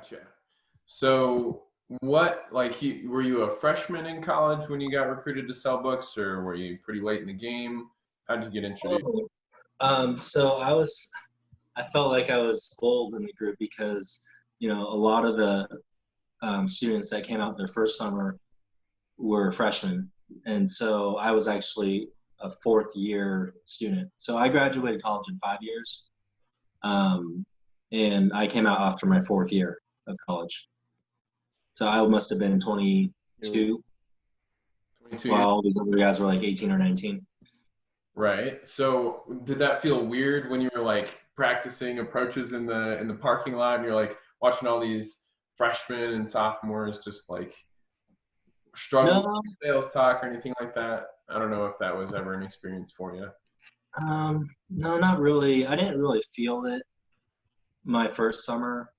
Gotcha. So were you a freshman in college when you got recruited to sell books, or were you pretty late in the game? How did you get introduced? So I felt like I was old in the group because, a lot of the students that came out their first summer were freshmen. And so I was actually a fourth year student. So I graduated college in 5 years. And I came out after my fourth year of college. So I must have been 22, 22 years. while the other guys were like 18 or 19. Right. So did that feel weird when you were like practicing approaches in the parking lot and you're like watching all these freshmen and sophomores just like struggle No, with sales talk or anything like that? I don't know if that was ever an experience for you. no, not really. I didn't really feel it my first summer.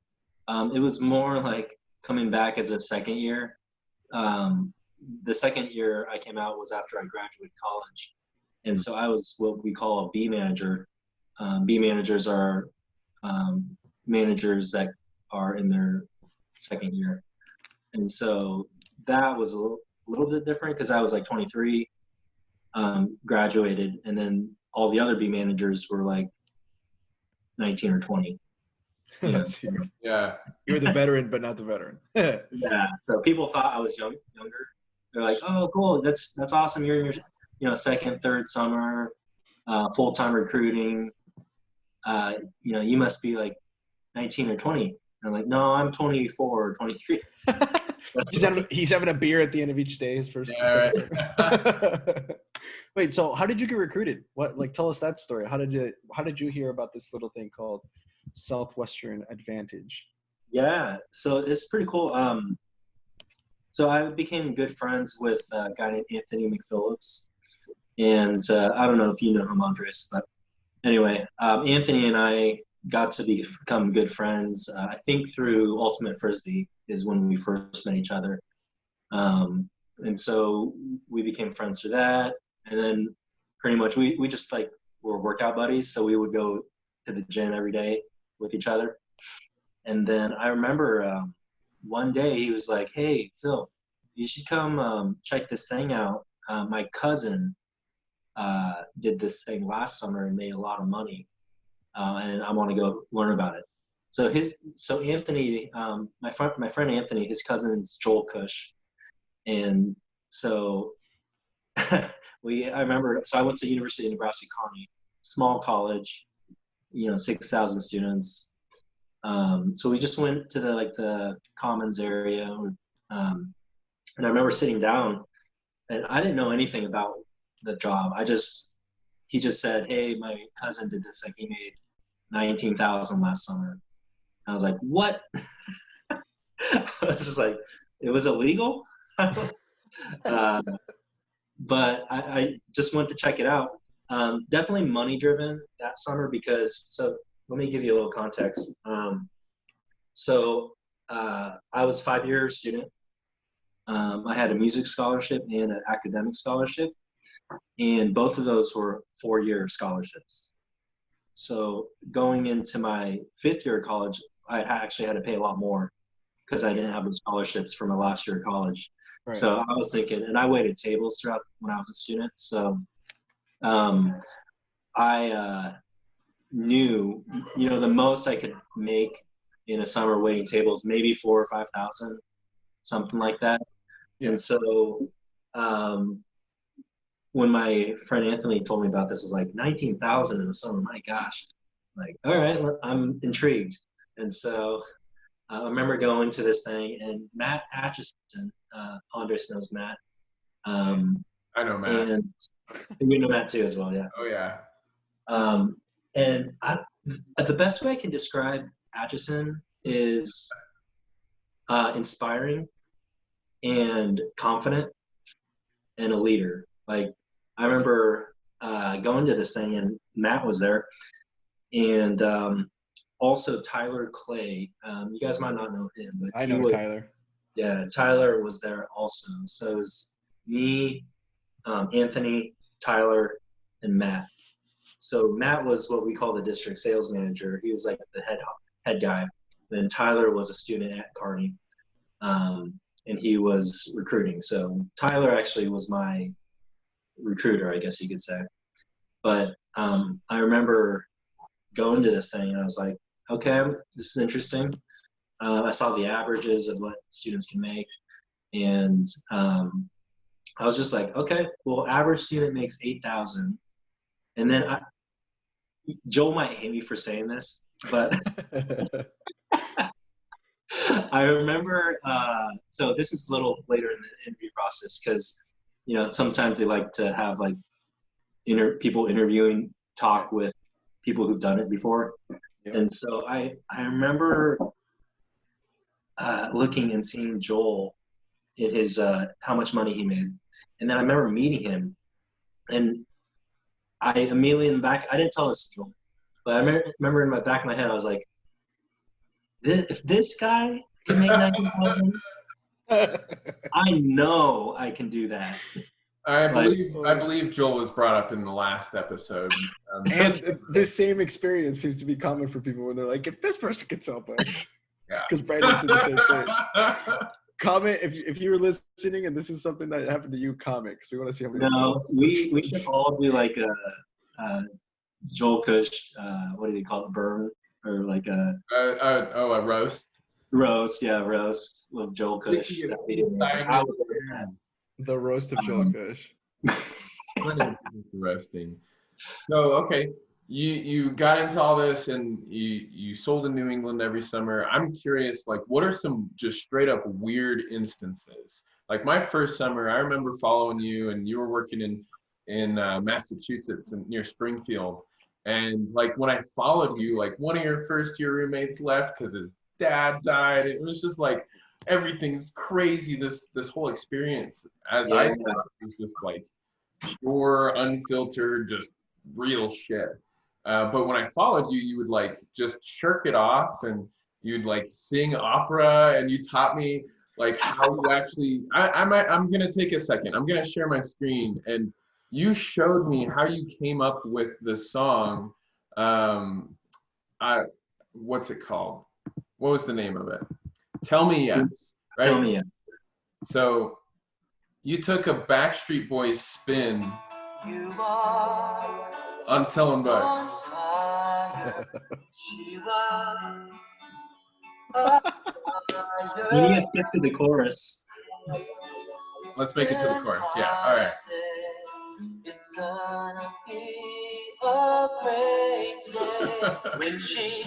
It was more like coming back as a second year. The second year I came out was after I graduated college. And so I was what we call a B manager. B managers are managers that are in their second year. And so that was a little bit different because I was like 23, graduated, and then all the other B managers were like 19 or 20. So, Yeah. You're the veteran, but not the veteran. yeah. So people thought I was younger. They're like, "Oh, cool. That's awesome. You're in your second, third summer, full-time recruiting. You must be like 19 or 20." And I'm like, "No, I'm 24 or 23." He's having a beer at the end of each day. His first. Yeah, right. Wait, so how did you get recruited? Tell us that story. How did you hear about this little thing called Southwestern Advantage? Yeah, so it's pretty cool. So I became good friends with a guy named Anthony McPhillips, and I don't know if you know him, Andres, but anyway, Anthony and I got to become good friends. I think through Ultimate Frisbee is when we first met each other, and so we became friends through that. And then pretty much we just like were workout buddies, so we would go to the gym every day with each other. And then I remember one day he was like, "Hey, Phil, you should come check this thing out. My cousin did this thing last summer and made a lot of money, and I want to go learn about it." So Anthony, my friend Anthony, his cousin's Joel Cush, and so I remember. So I went to University of Nebraska-Kearney, small college, 6,000 students. So we just went to the commons area, and I remember sitting down, and I didn't know anything about the job. He just said, "Hey, my cousin did this. Like he made 19,000 last summer." I was like, "What?" I was just like, "It was illegal." But I just went to check it out. Definitely money driven that summer so let me give you a little context. I was 5-year student. I had a music scholarship and an academic scholarship, and both of those were 4-year scholarships. So going into my 5th year of college, I actually had to pay a lot more because I didn't have the scholarships for my last year of college. Right. So I was thinking, and I waited tables throughout when I was a student. So I knew, the most I could make in a summer waiting tables, maybe 4,000 or 5,000, something like that. Yeah. And so when my friend Anthony told me about this, it was like 19,000 in the summer. My gosh, like, all right, I'm intrigued. And so I remember going to this thing, and Matt Atchison, Andres knows Matt. I know Matt. And you know Matt too as well, yeah. Oh yeah. And the best way I can describe Atchison is inspiring and confident and a leader. Like I remember going to this thing, and Matt was there, and also Tyler Clay. You guys might not know him, but I know Tyler. Yeah, Tyler was there also. So it was me, Anthony, Tyler, and Matt. So Matt was what we call the district sales manager. He was like the head guy. then Tyler was a student at Kearney, and he was recruiting. So Tyler actually was my recruiter, I guess you could say. But I remember going to this thing and I was like, okay, this is interesting. I saw the averages of what students can make, and I was just like, okay, well, average student makes 8,000, and then Joel might hate me for saying this, but I remember. So this is a little later in the interview process because sometimes they like to have like people interviewing talk with people who've done it before, and so I remember looking and seeing Joel in his how much money he made, and then I remember meeting him, and I immediately in the back, I didn't tell this to Joel, but I remember in my back of my head, I was like, if this guy can make 90,000, I know I can do that. I believe Joel was brought up in the last episode. And this same experience seems to be common for people when they're like, if this person can sell books. Yeah. Because Brandon said the same thing. Comment if you were listening and this is something that happened to you, comment, because we want to see how many. No, we should all do like a Joel Kush, what do they call it, burn, or like a roast. Roast, yeah, roast of Joel Kush. The roast of Joel Kush. Roasting. So okay, you got into all this and you sold in New England every summer. I'm curious, like, what are some just straight up weird instances? Like my first summer, I remember following you, and you were working in Massachusetts and near Springfield. And like when I followed you, like one of your first year roommates left because his dad died. It was just like everything's crazy. This whole experience, as I saw it, was just like pure, unfiltered, just real shit. But when I followed you, you would like just shirk it off, and you'd like sing opera, and you taught me like how you actually. I'm gonna take a second. I'm gonna share my screen, and you showed me how you came up with the song. What's it called? What was the name of it? Tell Me Yes, right? Tell Me Yes. So you took a Backstreet Boys spin on selling books. You need to skip to the chorus. Let's make it to the chorus. Yeah, all right. It's gonna be a great day when she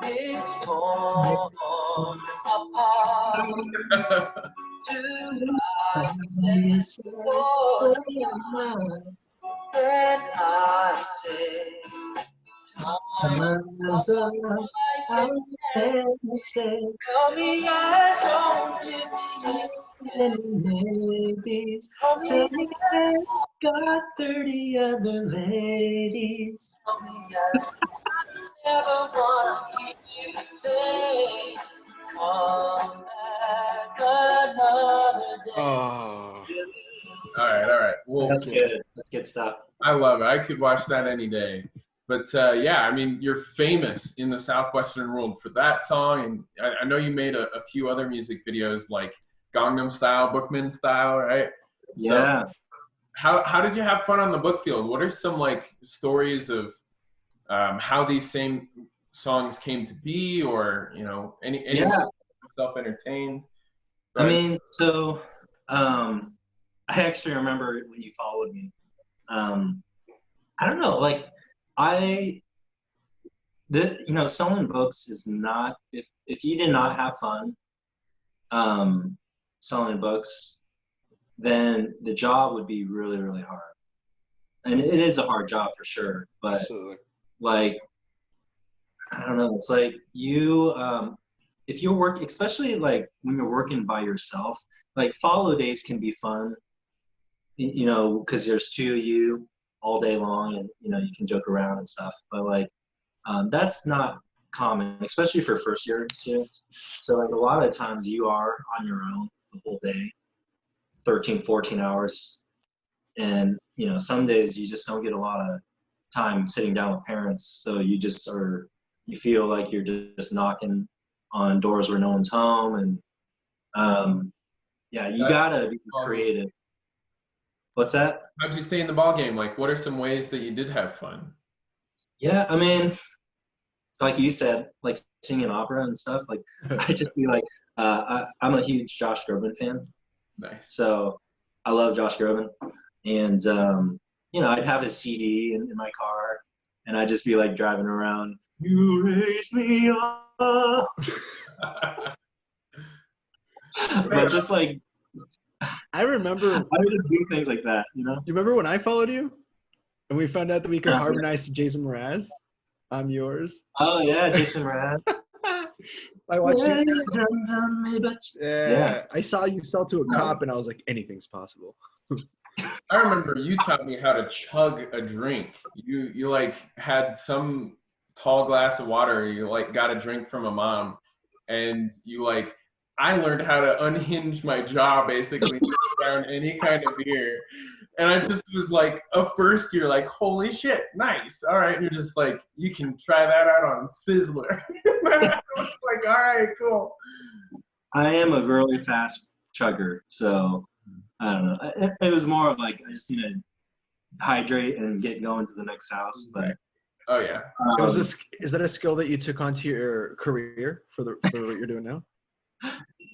is torn apart. And I say, Time's up, I'll stay. tell me yes, oh, Ladies, tell me yes, got 30 other ladies. tell me yes. I never wanna keep you say, come back another day. Oh. All right. Well, That's good. That's good stuff. I love it. I could watch that any day. But yeah, I mean, you're famous in the Southwestern world for that song, and I know you made a few other music videos like Gangnam Style, Bookman Style, right? Yeah. So how did you have fun on the book field? What are some like stories of how these same songs came to be, or any self-entertained? I mean, so I actually remember when you followed me. I don't know, like selling books is not, if you did not have fun selling books, then the job would be really, really hard. And it is a hard job for sure, but Absolutely. like, I don't know, it's like you, if you work, especially like when you're working by yourself, like follow days can be fun, because there's two of you all day long, and you can joke around and stuff, but like that's not common, especially for first year students. So like a lot of times you are on your own the whole day, 13, 14 hours, and some days you just don't get a lot of time sitting down with parents, so you just are you feel like you're just knocking on doors where no one's home, and yeah, you gotta be creative. What's that? How'd you stay in the ball game? Like, what are some ways that you did have fun? Yeah, I mean, like you said, like singing opera and stuff. Like I just be like, I'm a huge Josh Groban fan, Nice. so I love Josh Groban, and I'd have his CD in my car, and I'd just be like driving around. You raise me up, but just like I remember. I would just do things like that, you know. You remember when I followed you, and we found out that we could Uh-huh. harmonize to Jason Mraz? I'm yours. Oh yeah, Jason Mraz. I watched you. Yeah. I saw you sell to a cop, and I was like, anything's possible. I remember you taught me how to chug a drink. You like had some tall glass of water. You like got a drink from a mom, and you like I learned how to unhinge my jaw basically down any kind of beer. And I just was like a first year, like, holy shit, nice. All right. And you're just like, you can try that out on Sizzler. I was like, all right, cool. I am a really fast chugger, so I don't know. It was more of like I just need to hydrate and get going to the next house. But Oh yeah. Is that a skill that you took onto your career for what you're doing now?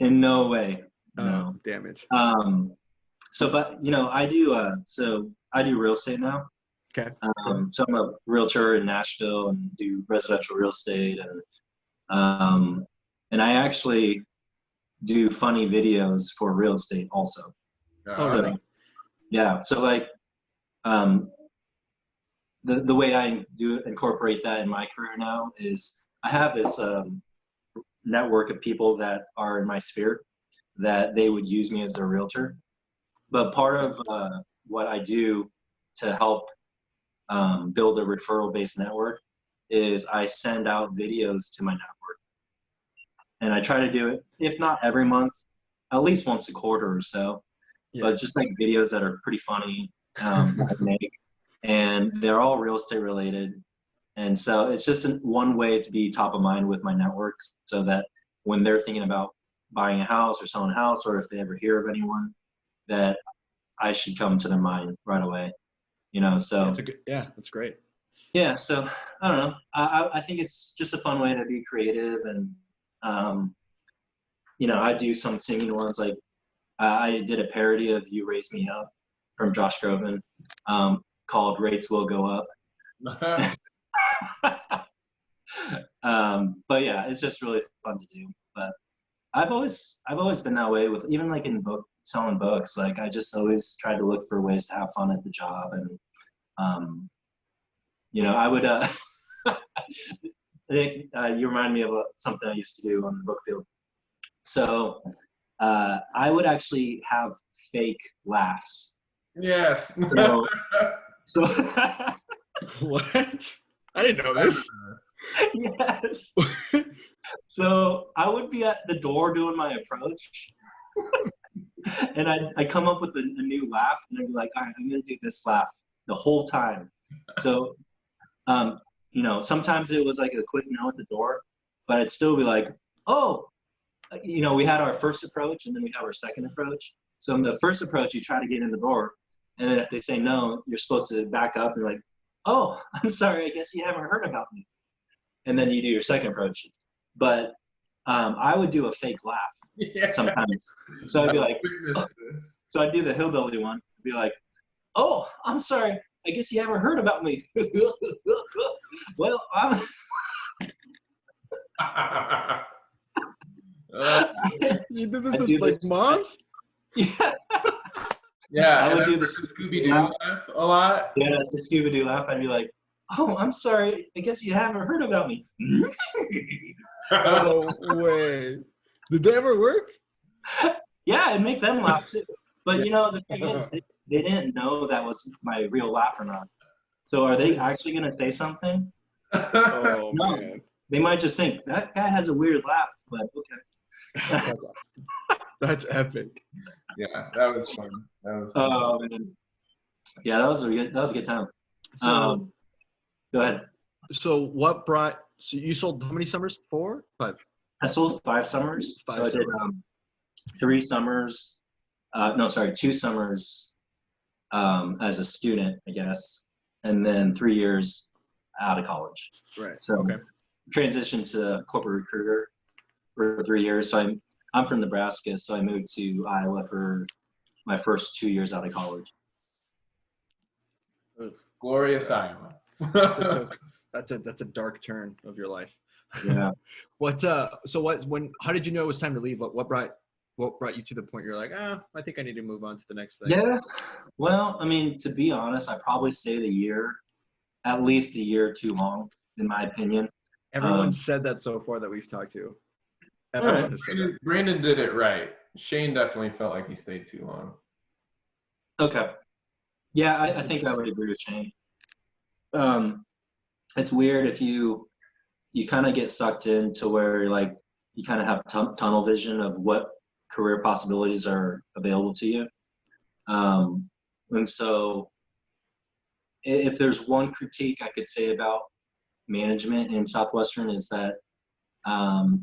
in no way. Oh, No. damn it. So, but I do. So I do real estate now. Okay. So I'm a realtor in Nashville and do residential real estate, and I actually do funny videos for real estate also. Oh, really? Yeah. So like, the way I do incorporate that in my career now is I have this network of people that are in my sphere that they would use me as their realtor. But part of what I do to help build a referral-based network is I send out videos to my network. And I try to do it, if not every month, at least once a quarter or so. Yeah. But just like videos that are pretty funny that I make. And they're all real estate related. And so it's just one way to be top of mind with my networks so that when they're thinking about buying a house or selling a house, or if they ever hear of anyone, that I should come to their mind right away. So that's great. yeah, so I don't know. I think it's just a fun way to be creative, and I do some singing ones. Like I did a parody of "You Raise Me Up" from Josh Groban, called "Rates Will Go Up." But yeah, it's just really fun to do. But I've always been that way with even like in selling books. Like I just always try to look for ways to have fun at the job, and I would. I think you remind me of something I used to do on the book field. So I would actually have fake laughs. Yes. So What? I didn't know this. yes. So I would be at the door doing my approach, and I'd come up with a new laugh, and I'd be like, all right, I'm going to do this laugh the whole time. So, sometimes it was like a quick no at the door, but I'd still be like, oh, we had our first approach, and then we have our second approach. So in the first approach, you try to get in the door, and then if they say no, you're supposed to back up and be like, oh, I'm sorry, I guess you haven't heard about me. And then you do your second approach. But I would do a fake laugh sometimes. So I'd be like, so I'd do the hillbilly one. I'd be like, oh, I'm sorry, I guess you haven't heard about me. Well, I'm. You did this with like moms? Yeah. Yeah, I would do the Scooby-Doo laugh a lot. Yeah, it's a Scooby-Doo laugh. I'd be like, oh, I'm sorry, I guess you haven't heard about me. Oh, way. Did they ever work? Yeah, it'd make them laugh too. But the thing is, they didn't know that was my real laugh or not. So are they actually going to say something? Oh, No. man. They might just think, that guy has a weird laugh, but okay. That's epic. Yeah, that was fun. Oh, man. Yeah, that was a good time. So, Go ahead. so what brought So you sold how many summers? 4, 5, I sold 5 summers. 5 So I did summers. 3 summers. No, sorry, 2 summers as a student, I guess, and then 3 years out of college. Right. So Okay. transitioned to corporate recruiter for 3 years. So I'm from Nebraska, so I moved to Iowa for my first 2 years out of college. Ugh. Glorious That's Iowa. that's a dark turn of your life. Yeah. How did you know it was time to leave? What brought you to the point you're like, I think I need to move on to the next thing? Yeah. Well, I mean, to be honest, I probably stayed at least a year too long, in my opinion. Everyone said that so far that we've talked to. All Everyone right. has said that. Brandon did it right. Shane definitely felt like he stayed too long. Okay. Yeah, I think I would agree with Shane. It's weird if you kind of get sucked into where you kind of have tunnel vision of what career possibilities are available to you. And so if there's one critique I could say about management in Southwestern is that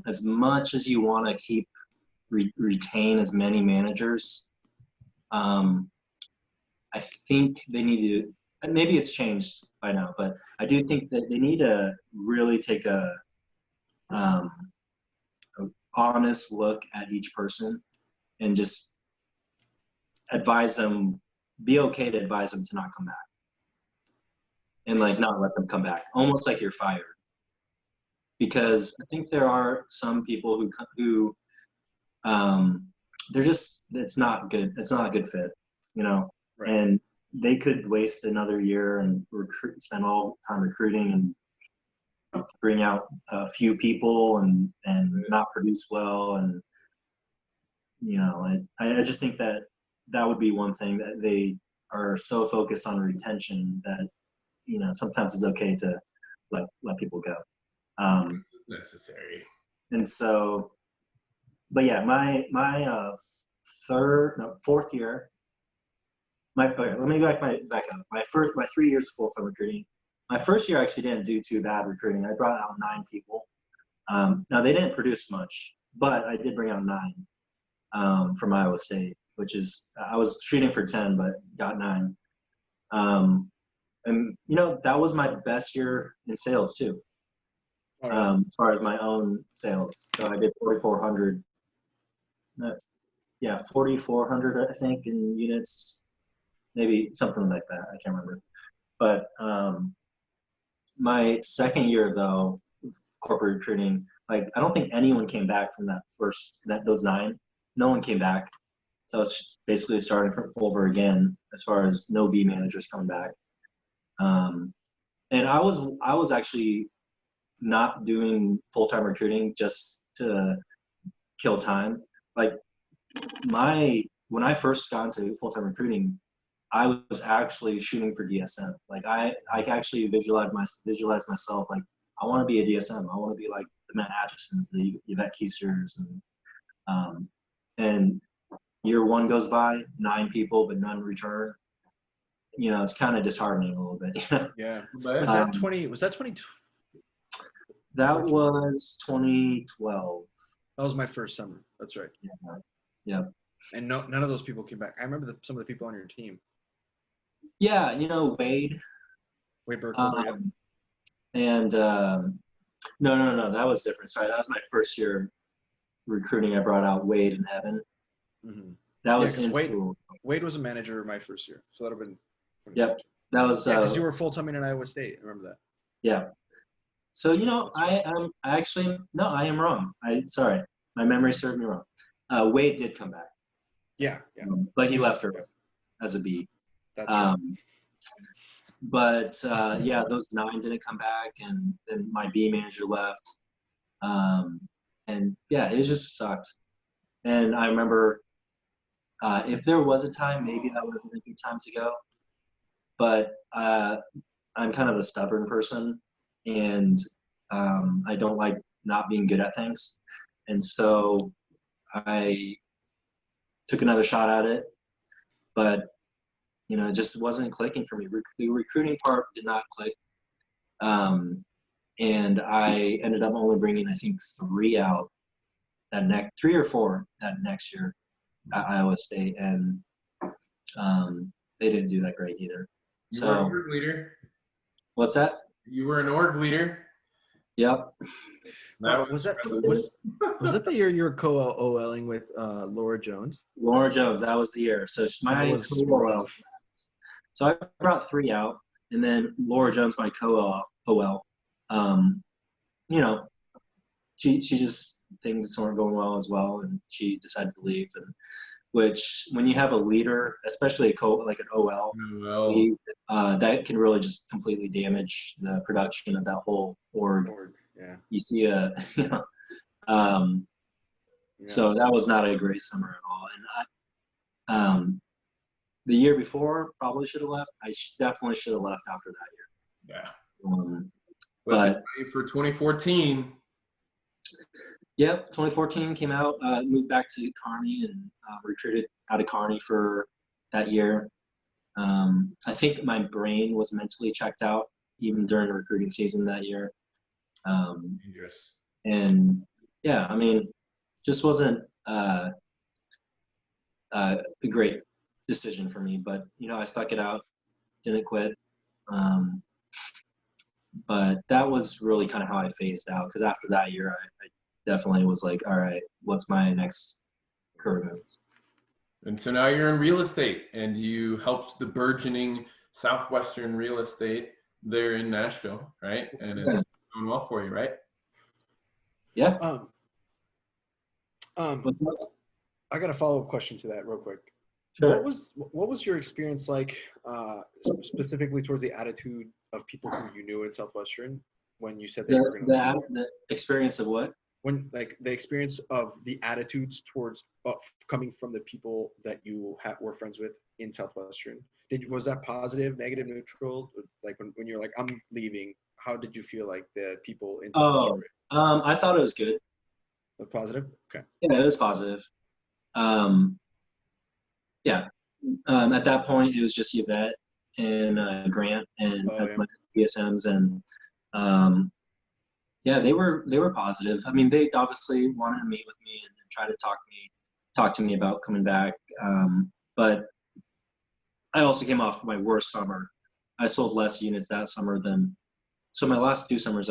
as much as you want to retain as many managers, I think they need to, and maybe it's changed by now, but I do think that they need to really take a honest look at each person and just be okay to advise them to not come back and not let them come back, almost like you're fired. Because I think there are some people who it's not good. It's not a good fit, Right. and they could waste another year and spend all time recruiting and bring out a few people and not produce well. And, I just think that would be one thing, that they are so focused on retention that, sometimes it's okay to let people go. It's necessary. And so, but yeah, my fourth year. Let me back up. My 3 years of full-time recruiting. My first year I actually didn't do too bad recruiting. I brought out 9 people. Now they didn't produce much, but I did bring out 9 from Iowa State, which is I was shooting for 10, but got 9. And that was my best year in sales too. As far as my own sales. So I did 4,400. 4,400, I think, in units, maybe something like that. I can't remember. But my second year, though, corporate recruiting, I don't think anyone came back from those 9. No one came back. So it's basically starting from over again as far as no B managers coming back. And I was actually not doing full-time recruiting just to kill time. When I first got into full-time recruiting, I was actually shooting for DSM. I actually visualize myself I want to be a DSM. I want to be like the Matt Atchisons, the Yvette Keisters, and year 1 goes by, 9 people but none return. It's kind of disheartening a little bit. Yeah. But Was that 20? That was 2012. That was my first summer. That's right. Yeah. And none of those people came back. I remember some of the people on your team. Yeah, Wade. Wade Burkholder. And no, that was different. Sorry, that was my first year recruiting. I brought out Wade and Evan. Mm-hmm. That was in Wade, school. Wade was a manager my first year, so that'd have been. Yep, that was. Because you were full-time in Iowa State. I remember that. Yeah. So I am wrong. Sorry, my memory served me wrong. Wade did come back. Yeah. But he left early as a B. That's right. But those 9 didn't come back, and then my B manager left. And yeah, it just sucked. And I remember if there was a time, maybe that would have been a good time to go. But I'm kind of a stubborn person, and I don't like not being good at things. And so I took another shot at it, but it just wasn't clicking for me. The recruiting part did not click. and I ended up only bringing, I think, 3 or 4 that next year at Iowa State, and they didn't do that great either. You were an So org leader. what's that? You were an org leader. Yep. Was that the year you were co-OLing with Laura Jones? Laura Jones, that was the year. So That was rough. So I brought 3 out, and then Laura Jones, my co-OL, you know, she just, things weren't going well as well, and she decided to leave. And which, when you have a leader, especially like an OL, Well, that can really just completely damage the production of that whole org. Yeah. You see you know, so that was not a great summer at all. And the year before, probably should have left. I definitely should have left after that year. yeah. But for 2014. Yep, 2014 came out, moved back to Kearney, and recruited out of Kearney for that year. I think my brain was mentally checked out even during the recruiting season that year. Dangerous. And yeah, I mean, just wasn't a great decision for me, but you know, I stuck it out, didn't quit. But that was really kind of how I phased out, because after that year, I definitely was like, all right, what's my next career move? And so now you're in real estate, and you helped the burgeoning Southwestern real estate there in Nashville, right? And it's going well for you, right? Yeah. What's up? I got a follow-up question to that real quick. Sure. What was your experience like, specifically towards the attitude of people who you knew in Southwestern when you said they were going to leave? The experience of what? When, like, the experience of the attitudes towards coming from the people that you were friends with in Southwestern. Was that positive, negative, neutral? Like when you're like, I'm leaving, how did you feel like the people in Southwestern? I thought it was good. Positive? Okay. Yeah, it was positive. Yeah. At that point, it was just Yvette and Grant and my BSMs, and yeah, they were positive. I mean, they obviously wanted to meet with me and try to talk to me about coming back. But I also came off my worst summer. I sold less units that summer so my last 2 summers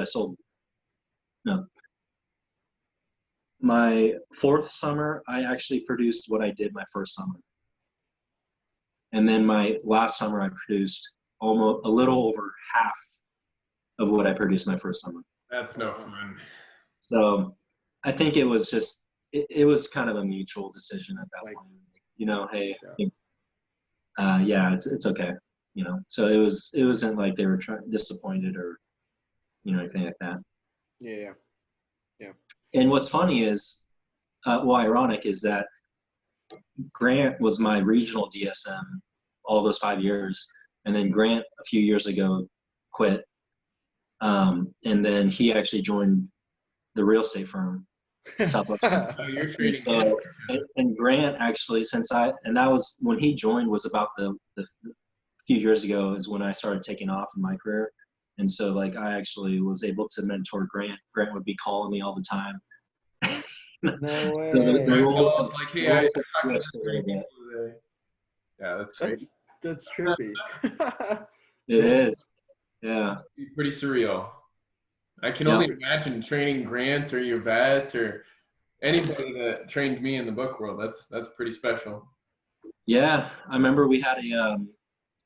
my 4th summer, I actually produced what I did my 1st summer. And then my last summer, I produced almost a little over half of what I produced my 1st summer. That's no fun. So I think it was just, it was kind of a mutual decision at that point. You know, hey, yeah, it's okay. You know, so it wasn't like they were disappointed or, you know, anything like that. Yeah. And what's funny is, ironic is that Grant was my regional DSM all those 5 years, and then Grant a few years ago quit, and then he actually joined the real estate firm, Southwestern. Oh, you're trading. So, and Grant actually, and that was when he joined, was about the few years ago is when I started taking off in my career. And so, like, I actually was able to mentor Grant. Grant would be calling me all the time. No way. So the roles It's like, hey, I talked to this many people today. Yeah, that's great. That's trippy. It is. Yeah. Pretty surreal. I can only imagine training Grant or Yvette or anybody that trained me in the book world. That's pretty special. Yeah, I remember we had a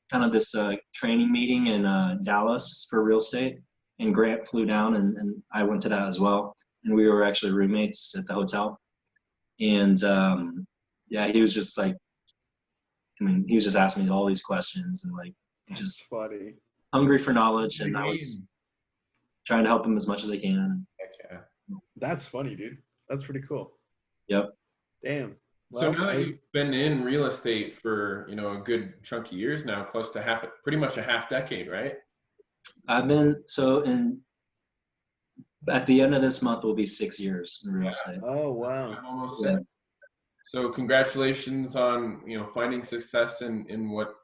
kind of this training meeting in Dallas for real estate, and Grant flew down, and I went to that as well. And we were actually roommates at the hotel. And yeah, he was just like, I mean, he was just asking me all these questions and like just funny, hungry for knowledge, and I was trying to help him as much as I can. Heck yeah. That's funny, dude. That's pretty cool. Yep. Damn. So now that you've been in real estate for, you know, a good chunk of years now, close to pretty much a half decade, right? I've been, at the end of this month will be 6 years in real estate. Oh, wow. Almost 6. So congratulations on, you know, finding success in what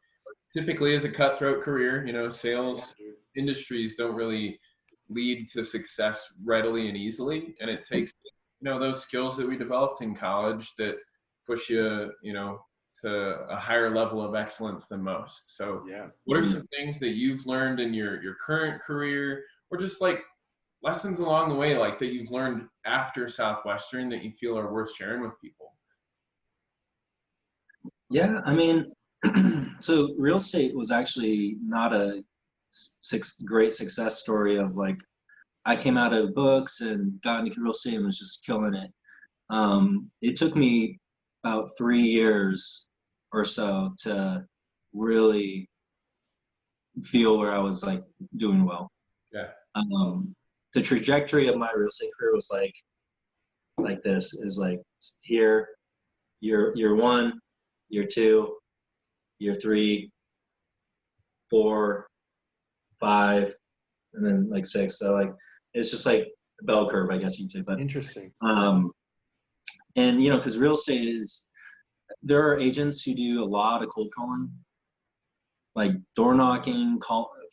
typically is a cutthroat career. You know, sales industries don't really lead to success readily and easily. And it takes, those skills that we developed in college that push you, to a higher level of excellence than most. So Yeah. what are some things that you've learned in your current career, or just like lessons along the way, like that you've learned after Southwestern that you feel are worth sharing with people? Yeah, I mean, so real estate was actually not a great success story of like, I came out of books and got into real estate and was just killing it. It took me about 3 years or so to really feel where I was like doing well. Yeah. The trajectory of my real estate career was like this, is like here, year 1, year 2, year 3, 4, 5, and then like 6. So like it's just like a bell curve, I guess you'd say. But Interesting. and because real estate is, there are agents who do a lot of cold calling, like door knocking,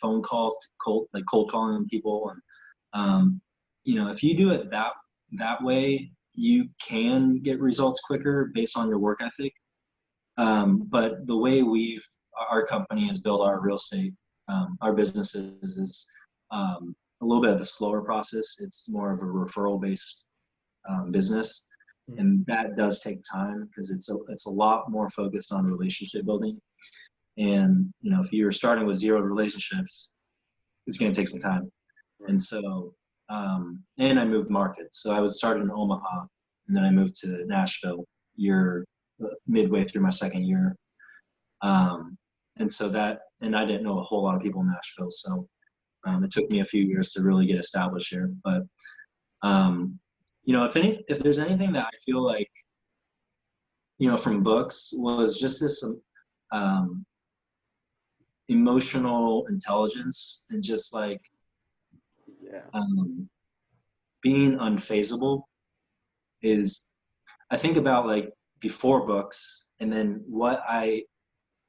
phone calls, cold calling people, and if you do it that way, you can get results quicker based on your work ethic. But the way our company has built our real estate, our businesses is a little bit of a slower process. It's more of a referral-based business, and that does take time because it's a lot more focused on relationship building. And if you're starting with 0 relationships, it's going to take some time. Right. And so, and I moved markets. So I was started in Omaha, and then I moved to Nashville midway through my 2nd year. And so and I didn't know a whole lot of people in Nashville. So it took me a few years to really get established here. But, if there's anything that I feel like, from books, was just this emotional intelligence and just like being unfazable is, I think about like before books, and then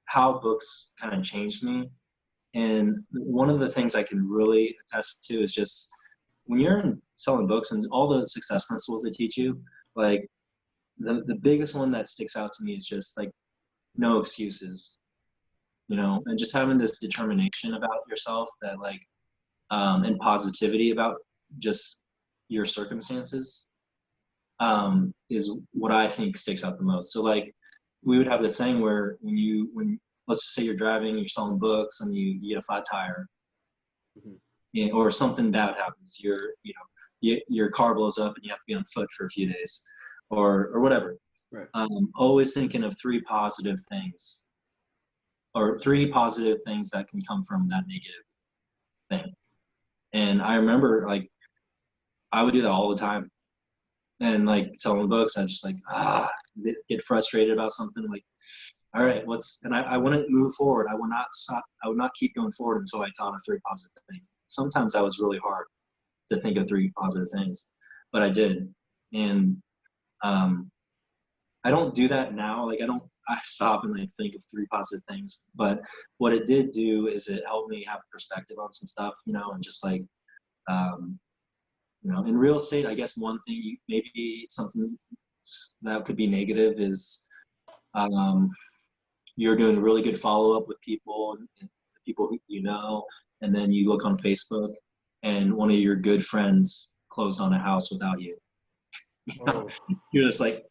how books kind of changed me. And one of the things I can really attest to is just when you're selling books and all the success principles they teach you, like the biggest one that sticks out to me is just like no excuses, and just having this determination about yourself that like, and positivity about just your circumstances, is what I think sticks out the most. So like we would have this saying where when let's just say you're driving, you're selling books, and you get a flat tire, or something bad happens, your car blows up and you have to be on foot for a few days, or whatever. Right. Always thinking of 3 positive things, or 3 positive things that can come from that negative thing. And I remember like I would do that all the time. And like selling books, I just like get frustrated about something, like, all right, and I wouldn't move forward. I would not stop. I would not keep going forward until I thought of 3 positive things. Sometimes that was really hard to think of 3 positive things, but I did. And I don't do that now. Like I stop and like think of 3 positive things. But what it did do is it helped me have perspective on some stuff, and just like, in real estate, I guess one thing, maybe something that could be negative is, you're doing really good follow-up with people and the people who and then you look on Facebook and one of your good friends closed on a house without you. You're just like,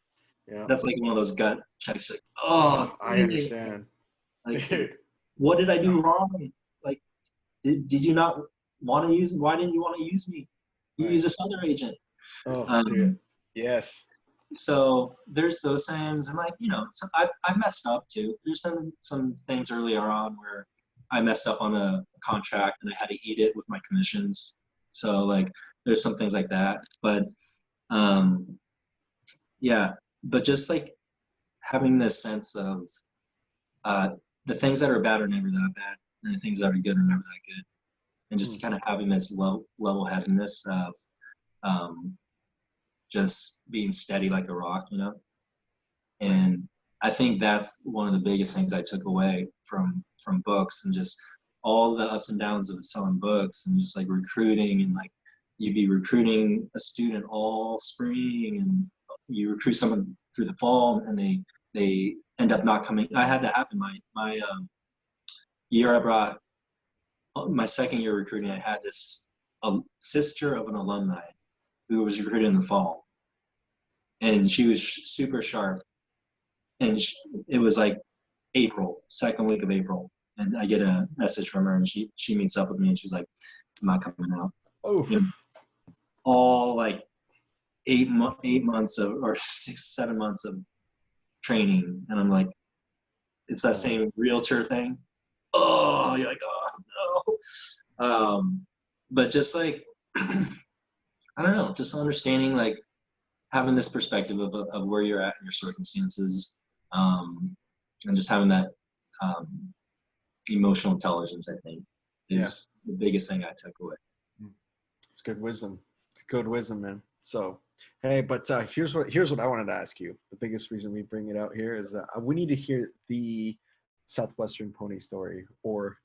that's like one of those gut checks. Like, I understand. Like, dude, what did I do wrong? Like, did you not want to use me? Why didn't you want to use me? You use this other agent. Dude. Yes. So there's those things, and like, so I messed up too. There's some things earlier on where I messed up on a contract and I had to eat it with my commissions. So like there's some things like that. But but just like having this sense of the things that are bad are never that bad, and the things that are good are never that good. And just kind of having this level-headedness of just being steady like a rock, And I think that's one of the biggest things I took away from books, and just all the ups and downs of selling books and just like recruiting, and like you'd be recruiting a student all spring and you recruit someone through the fall and they end up not coming. I had that happen. My year I brought, my second year recruiting, I had this sister of an alumni who was recruited in the fall, and she was super sharp. And it was like April, second week of April, and I get a message from her, and she meets up with me, and she's like, "I'm not coming out." Oh, You know, all like 8 months of, or 6, 7 months of training, and I'm like, it's that same realtor thing. Oh, you're like, oh no. But just like, I don't know, just understanding, like having this perspective of where you're at in your circumstances, and just having that emotional intelligence, I think, is the biggest thing I took away. it's good wisdom. It's good wisdom, man. So, hey, but here's what I wanted to ask you. The biggest reason we bring it out here is we need to hear the Southwestern pony story or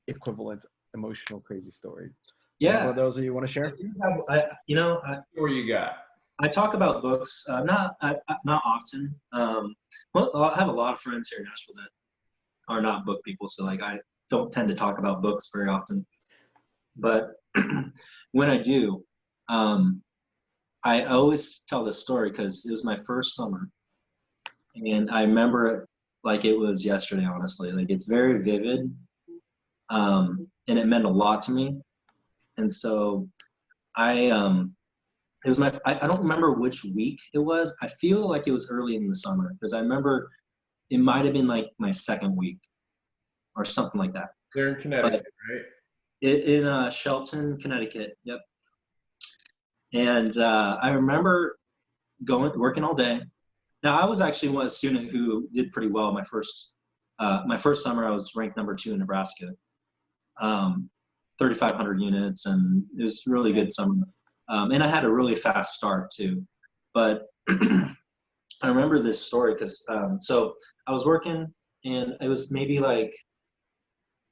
equivalent emotional crazy story. Yeah. One of those that you want to share? What you got? I talk about books, not often. Well, I have a lot of friends here in Nashville that are not book people, so like I don't tend to talk about books very often. But when I do, I always tell this story because it was my first summer, and I remember it like it was yesterday. Honestly, like it's very vivid, and it meant a lot to me. And so it was I don't remember which week it was. I feel like it was early in the summer because I remember it might have been like my second week or something like that. They're in Connecticut, right? In Shelton, Connecticut. Yep. And I remember working all day. Now I was actually a student who did pretty well. My first summer, I was ranked number 2 in Nebraska, 3,500 units, and it was a really good summer. And I had a really fast start too. But I remember this story because so I was working, and it was maybe like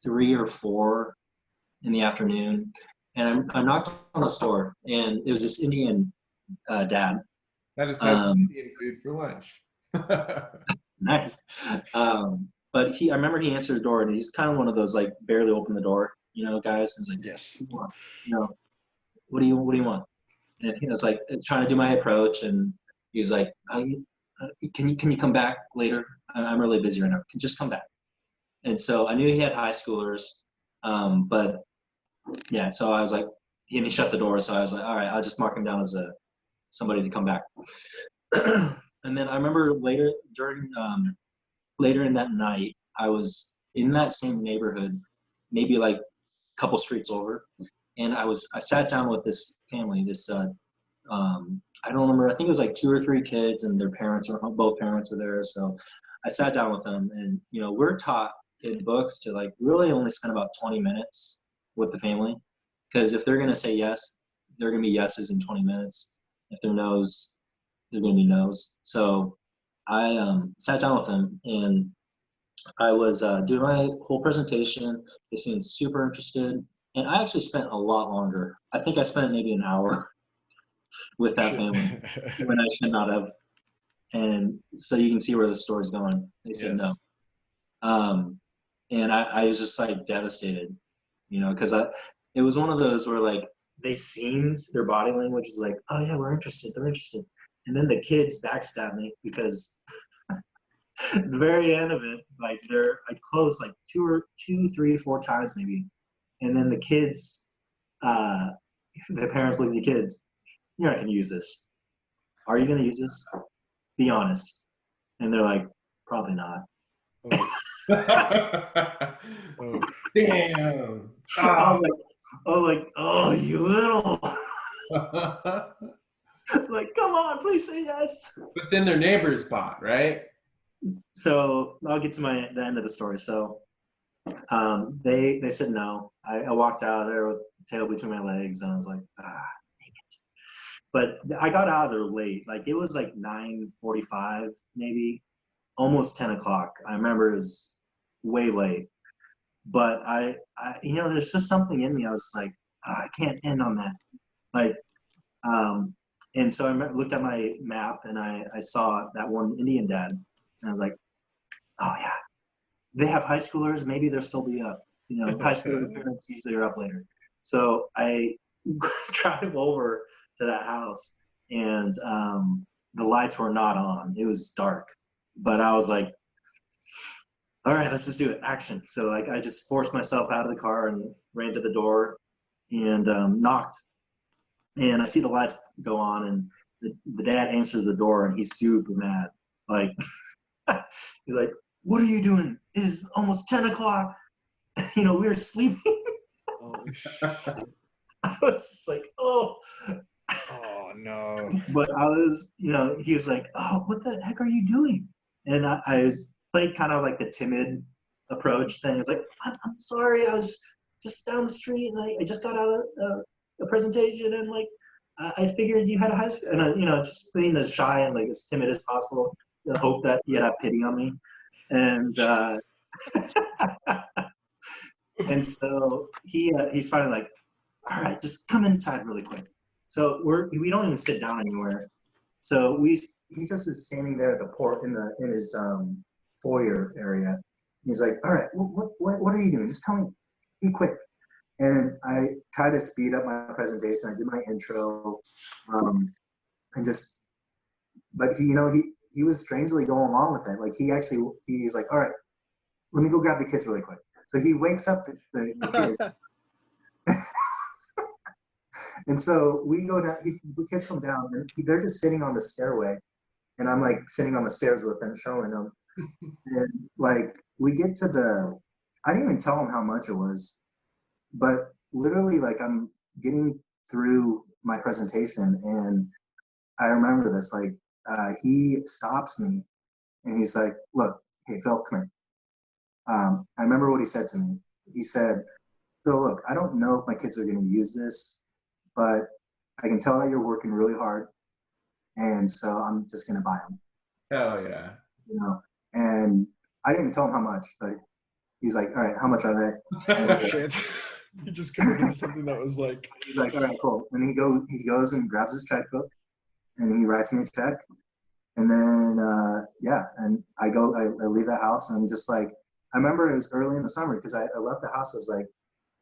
3 or 4 in the afternoon, and I knocked on a store, and it was this Indian dad. I just had Indian food for lunch. Nice. But I remember he answered the door, and he's kind of one of those like barely open the door, guys. And he's like, Yes. What do you want? And he was like trying to do my approach, and he was like, can you come back later? I'm really busy right now. Just come back. And so I knew he had high schoolers, but yeah. So I was like, and he shut the door. So I was like, all right, I'll just mark him down as somebody to come back. And then I remember later in that night, I was in that same neighborhood, maybe like a couple streets over, and I sat down with this family, I don't remember, I think it was like 2 or 3 kids, and both parents were there. So I sat down with them, and we're taught in books to like really only spend about 20 minutes with the family, because if they're going to say yes, they're going to be yeses in 20 minutes. If they're no's, they're going to be no's. So I sat down with them, and I was doing my whole presentation. They seemed super interested, and I actually spent a lot longer. I think I spent maybe an hour with that family when I should not have. And so you can see where the story's going. They said no. And I was just like devastated, because it was one of those where like their body language was like, oh yeah, we're interested, they're interested. And then the kids backstab me because the very end of it, like I closed like 2, 3, 4 times maybe. And then the kids, the parents look at the kids, you're not going to use this. Are you going to use this? Be honest. And they're like, probably not. Oh. Damn. I was like, oh, you little. Like, come on, please say yes. But then their neighbors bought, right? So I'll get to the end of the story. So they said no. I walked out of there with the tail between my legs, and I was like, dang it. But I got out of there late. Like it was like 9:45, maybe almost 10 o'clock. I remember it was way late. but there's just something in me. I was like, I can't end on that. Like, and so I looked at my map and I saw that one Indian dad, and I was like, oh yeah, they have high schoolers. Maybe they'll still be up. High schooler parents usually are up later. So I drive over to that house, and the lights were not on. It was dark, but I was like, all right, let's just do it. Action. So like I just forced myself out of the car and ran to the door and knocked. And I see the lights go on, and the dad answers the door, and he's super mad. Like he's like, "What are you doing? It is almost 10 o'clock. We're sleeping." Holy shit. I was just like, oh. Oh no. But I was, he was like, "Oh, what the heck are you doing?" And I was played kind of like the timid approach thing. It's like, I'm sorry, I was just down the street, and I just got out of a presentation, and like I figured you had a high school, and just being as shy and like as timid as possible, hope that he had pity on me, and and so he's finally like, all right, just come inside really quick. So we don't even sit down anywhere. So he just is standing there at the port in his foyer area. He's like, all right, what are you doing? Just tell me, be quick. And I try to speed up my presentation. I do my intro, and just, but he was strangely going along with it. Like he's like, all right, let me go grab the kids really quick. So he wakes up the kids. And so we go down, the kids come down, and they're just sitting on the stairway. And I'm like sitting on the stairs with them, showing them. And like we get to I didn't even tell him how much it was, but literally like I'm getting through my presentation, and I remember this, like he stops me and he's like, look, hey, Phil, come here. I remember what he said to me. He said, Phil, look, I don't know if my kids are going to use this, but I can tell that you're working really hard, and so I'm just going to buy them. Hell yeah. And I didn't even tell him how much, but he's like, all right, how much are they? Oh shit. He just committed to something that was like. He's like, all right, cool. And he goes and grabs his checkbook, and he writes me a check. And then, and I leave the house, and I'm just like, I remember it was early in the summer because I left the house as like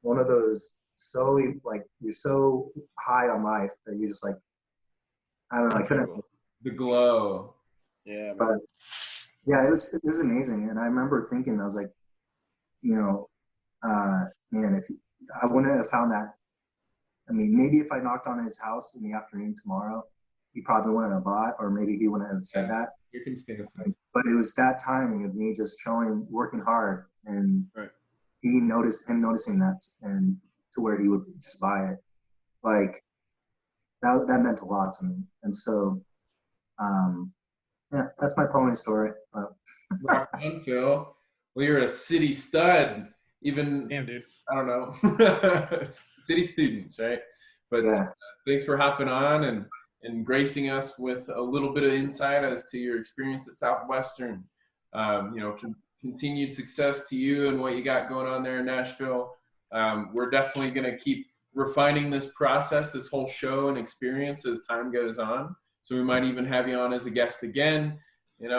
one of those solely, like, you're so high on life that you just like, I don't know, I couldn't. The glow. Yeah, man. But yeah, it was amazing. And I remember thinking, I was like, man, if I wouldn't have found that. I mean, maybe if I knocked on his house in the afternoon tomorrow, he probably wouldn't have bought, or maybe he wouldn't have said that. But it was that timing of me just working hard, and right. him noticing that, and to where he would just buy it. Like that meant a lot to me. And so, yeah, that's my pony story. Rock on, Phil. Well, you're a city stud. Even, damn, dude. I don't know, city students, right? But yeah. Thanks for hopping on and gracing us with a little bit of insight as to your experience at Southwestern. Continued success to you and what you got going on there in Nashville. We're definitely going to keep refining this process, this whole show and experience as time goes on. So we might even have you on as a guest again, if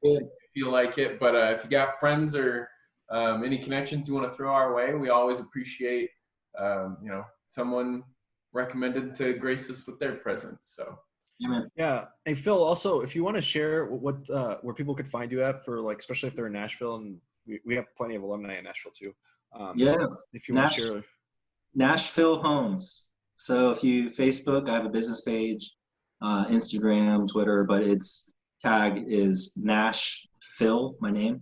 you feel like it. But if you got friends or any connections you want to throw our way, we always appreciate, someone recommended to grace us with their presence. So. Yeah. Hey, Phil, also, if you want to share what where people could find you at for, like, especially if they're in Nashville, and we have plenty of alumni in Nashville too. If you want to share. Nashville Homes. So if you Facebook, I have a business page, Instagram, Twitter, but its tag is Nash Phil, my name,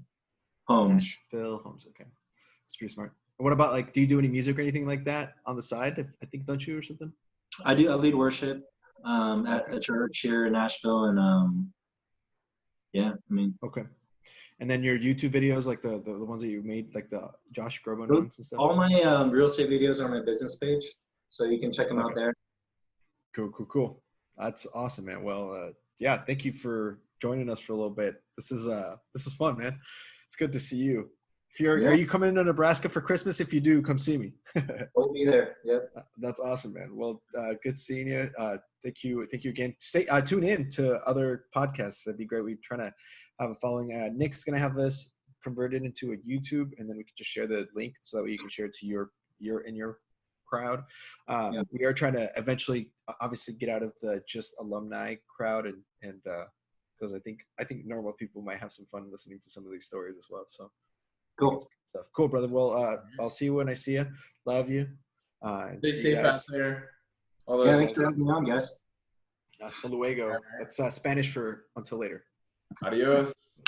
Homes. Phil Homes. Okay. That's pretty smart. What about, like, do you do any music or anything like that on the side? I think, don't you, or something? I do. I lead worship at a church here in Nashville, and Okay. And then your YouTube videos, like the ones that you made, like the Josh Groban ones and stuff? All my real estate videos are on my business page, so you can check them out there. Cool. That's awesome, man. Well, yeah, thank you for joining us for a little bit. This is fun, man. It's good to see you. Are you coming into Nebraska for Christmas? If you do, come see me. We'll be there. Yep. That's awesome, man. Well, good seeing you. Thank you again. Tune in to other podcasts. That'd be great. We're trying to have a following. Nick's gonna have this converted into a YouTube, and then we can just share the link so that way you can share it to your crowd. We are trying to eventually, obviously, get out of the just alumni crowd, and because I think normal people might have some fun listening to some of these stories as well. So Cool. stuff. Cool, brother. Well, I'll see you when I see you. Love you. Stay safe out there. Yeah, thanks for having me on, guys. Hasta luego. That's Spanish for until later. Adios.